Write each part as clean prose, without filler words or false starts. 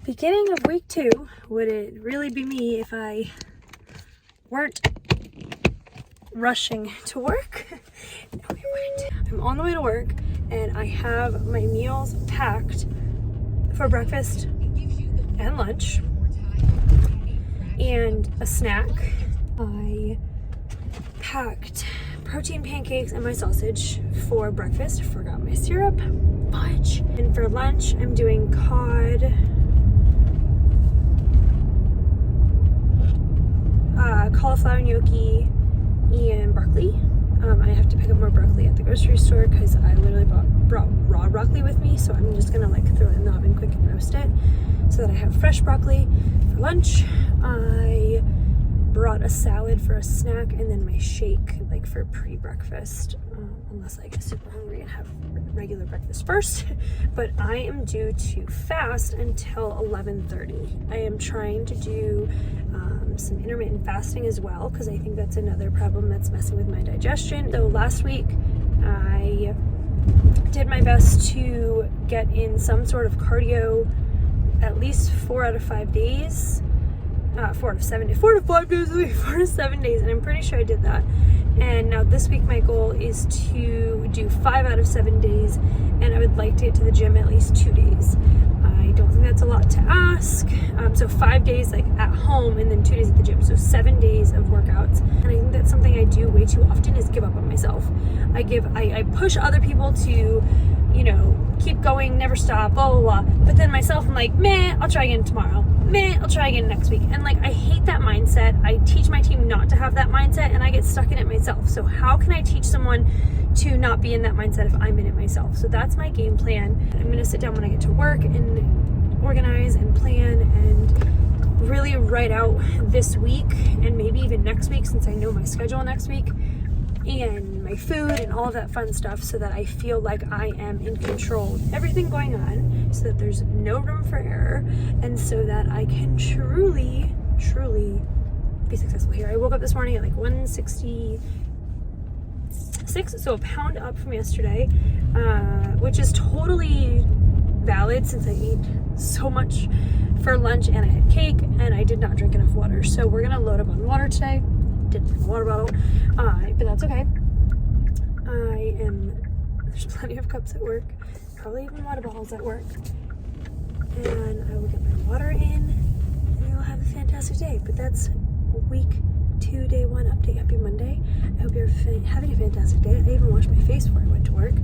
Beginning of week 2, would it really be me if I weren't rushing to work? No, it wouldn't. I'm on the way to work and I have my meals packed for breakfast and lunch and a snack. I packed protein pancakes and my sausage for breakfast. Forgot my syrup, fudge. And for lunch, I'm doing cod, cauliflower gnocchi, and broccoli. I have to pick up more broccoli at the grocery store because I literally brought raw broccoli with me, so I'm just gonna like throw it in the oven quick and roast it so that I have fresh broccoli for lunch. I brought a salad for a snack and then my shake like for pre-breakfast, unless I get super hungry and have regular breakfast first. But I am due to fast until 11:30. I am trying to do some intermittent fasting as well because I think that's another problem that's messing with my digestion. Though last week I did my best to get in some sort of cardio at least 4 out of 5 days. 4 out of 7 days, 4 to 5 days a week, 4 to 7 days, and I'm pretty sure I did that. And now this week my goal is to do 5 out of 7 days, and I would like to get to the gym at least 2 days. I don't think that's a lot to ask. So 5 days like at home and then 2 days at the gym, so 7 days of workouts. And I think that's something I do way too often is give up on myself. I push other people to, you know, keep going, never stop, blah, blah, blah. But then myself, I'm like, meh, I'll try again tomorrow. Meh, I'll try again next week. And like, I hate that mindset. I teach my team not to have that mindset and I get stuck in it myself. So how can I teach someone to not be in that mindset if I'm in it myself? So that's my game plan. I'm gonna sit down when I get to work and organize and plan and really write out this week and maybe even next week, since I know my schedule next week, and my food and all of that fun stuff, so that I feel like I am in control of everything going on, so that there's no room for error, and so that I can truly be successful here. I woke up this morning at like 166, so a pound up from yesterday, which is totally valid since I ate so much for lunch and I had cake and I did not drink enough water. So we're gonna load up on water today. Didn't bring a water bottle, but that's okay. There's plenty of cups at work, probably even water bottles at work, and I will get my water in and we will have a fantastic day. But that's week 2, day 1 update. Happy Monday. I hope you're having a fantastic day. I even washed my face before I went to work.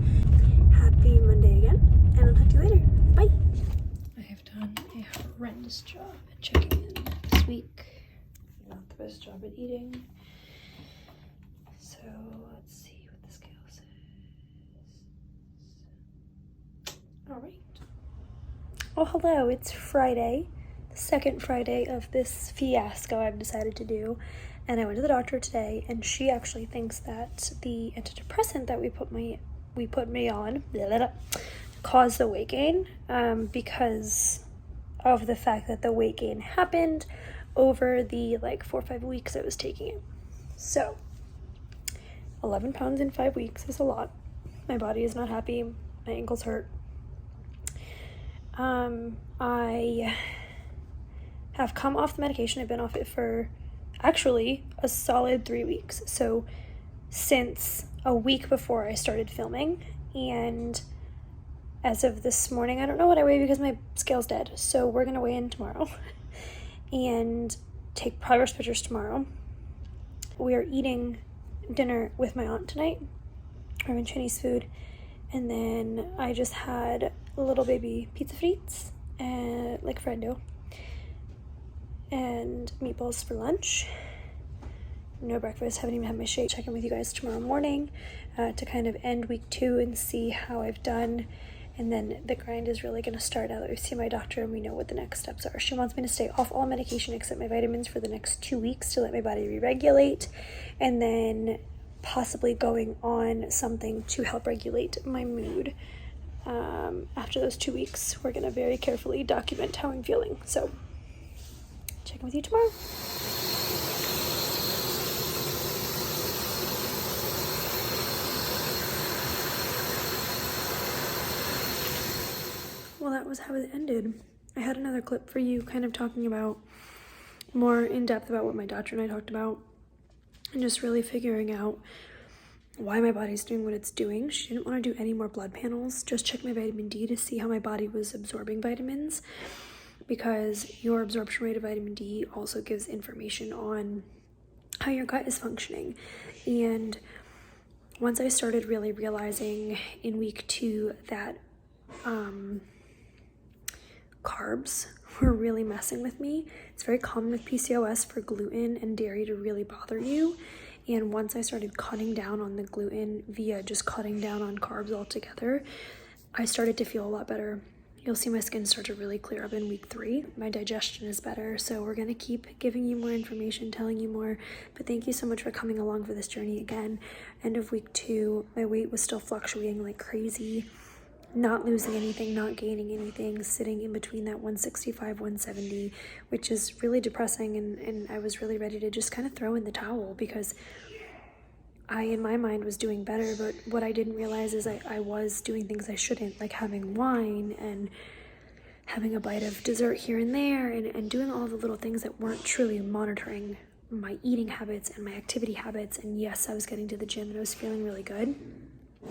Happy Monday again, and I'll talk to you later. Bye. I have done a horrendous job at checking in this week. Not the best job at eating. So let's see what the scale says. All right. Oh, hello. It's Friday, the second Friday of this fiasco I've decided to do. And I went to the doctor today, and she actually thinks that the antidepressant that we put me on caused the weight gain, because of the fact that the weight gain happened over the like 4 or 5 weeks I was taking it. So 11 pounds in 5 weeks is a lot. My body is not happy. My ankles hurt. I have come off the medication. I've been off it for actually a solid 3 weeks. So since a week before I started filming, and as of this morning, I don't know what I weigh because my scale's dead. So we're gonna weigh in tomorrow and take progress pictures tomorrow. We are eating dinner with my aunt tonight. We're having Chinese food, and then I just had little baby pizza frites, like fried dough, and meatballs for lunch. No breakfast, haven't even had my shake. Check in with you guys tomorrow morning to kind of end week 2 and see how I've done. And then the grind is really going to start now that we see my doctor and we know what the next steps are. She wants me to stay off all medication except my vitamins for the next 2 weeks to let my body re-regulate, and then possibly going on something to help regulate my mood. After those 2 weeks, we're going to very carefully document how I'm feeling. So check in with you tomorrow. Well, that was how it ended. I had another clip for you kind of talking about more in depth about what my doctor and I talked about, and just really figuring out why my body's doing what it's doing. She didn't want to do any more blood panels, just check my vitamin D to see how my body was absorbing vitamins, because your absorption rate of vitamin D also gives information on how your gut is functioning. And once I started really realizing in week 2 that carbs were really messing with me. It's very common with PCOS for gluten and dairy to really bother you. And once I started cutting down on the gluten via just cutting down on carbs altogether, I started to feel a lot better. You'll see my skin start to really clear up in week 3. My digestion is better, so we're gonna keep giving you more information, telling you more. But thank you so much for coming along for this journey again. End of week 2, my weight was still fluctuating like crazy. Not losing anything, not gaining anything, sitting in between that 165, 170, which is really depressing, and I was really ready to just kind of throw in the towel, because I, in my mind, was doing better, but what I didn't realize is I was doing things I shouldn't, like having wine and having a bite of dessert here and there, and doing all the little things that weren't truly monitoring my eating habits and my activity habits. And yes, I was getting to the gym and I was feeling really good.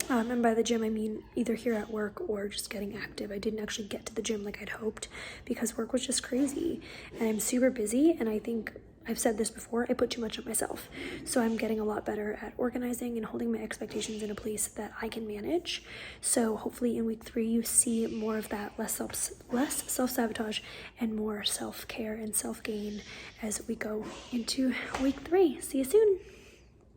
And by the gym, I mean either here at work or just getting active. I didn't actually get to the gym like I'd hoped because work was just crazy. And I'm super busy, and I think I've said this before, I put too much on myself. So I'm getting a lot better at organizing and holding my expectations in a place that I can manage. So hopefully in week 3, you see more of that, less self-sabotage and more self-care and self-gain as we go into week 3. See you soon.